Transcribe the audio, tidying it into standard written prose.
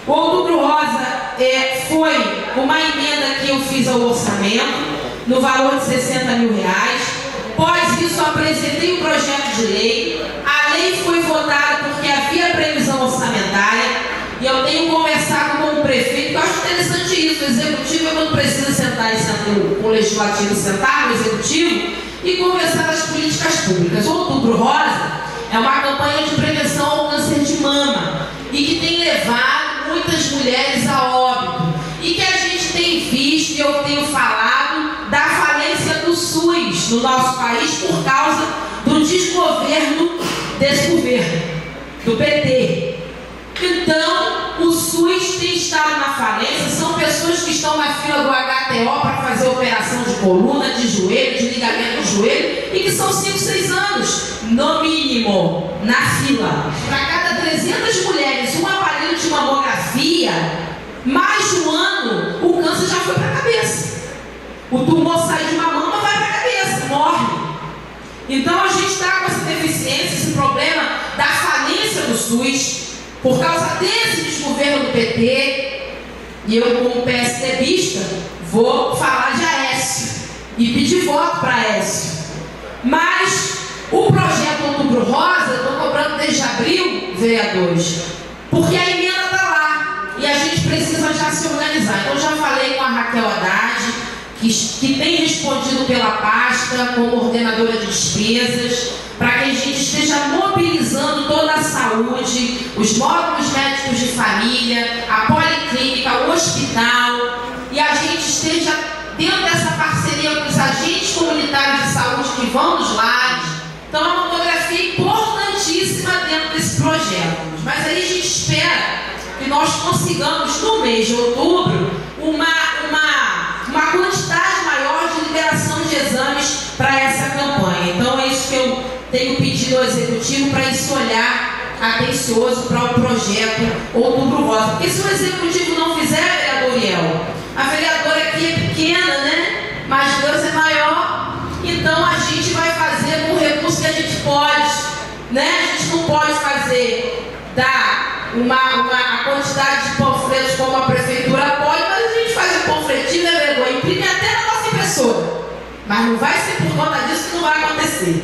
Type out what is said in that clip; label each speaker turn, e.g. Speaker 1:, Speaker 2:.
Speaker 1: O Outubro Rosa foi uma emenda que eu fiz ao orçamento, no valor de R$60 mil. Após isso, apresentei o projeto de lei. A lei foi votada porque havia previsão orçamentária. E eu tenho conversado com o prefeito, eu acho interessante isso. O executivo é quando precisa sentar o legislativo, sentar no executivo e conversar das políticas públicas. O Outubro Rosa é uma campanha de prevenção ao câncer de mama e que tem levado muitas mulheres a óbito. E que a gente tem visto, e eu tenho falado, da falência do SUS no nosso país por causa do desgoverno desse governo, do PT. Então, o SUS tem estado na falência, são pessoas que estão na fila do HTO para fazer operação de coluna, de joelho, de ligamento do joelho, e que são 5, 6 anos, no mínimo, na fila. Para cada 300 mulheres, um aparelho de mamografia, mais de um ano, o câncer já foi para a cabeça. O tumor sai de uma mama, vai para a cabeça, morre. Então, a gente está com essa deficiência, esse problema da falência do SUS, por causa desse desgoverno do PT, e eu, como PSDBista, vou falar de Aécio e pedir voto para Aécio. Mas o projeto Outubro Rosa, eu estou cobrando desde abril, vereadores, porque a emenda está lá e a gente precisa já se organizar. Então, já falei com a Raquel Haddad, que tem respondido pela pasta como ordenadora de despesas, para que a gente esteja mobilizando toda a saúde, os módulos médicos de família, a policlínica, o hospital, e a gente esteja dentro dessa parceria com os agentes comunitários de saúde que vão nos lares. Então, é uma mamografia importantíssima dentro desse projeto. Mas aí a gente espera que nós consigamos, no mês de outubro, uma quantidade maior de liberação de exames para essa campanha. Então, é isso que eu tenho pedido ao Executivo, para esse olhar atencioso para o projeto Outubro Rosa. Porque se o Executivo não fizer, vereador Iel, a vereadora aqui é pequena, né? Mas Deus é maior. Então, a gente vai fazer com o recurso que a gente pode, né? A gente não pode dar a quantidade de panfletos como a prefeitura pode, mas a gente faz o panfletinho, né, vereador? Imprime até na nossa impressora. Mas não vai ser por conta disso que não vai acontecer.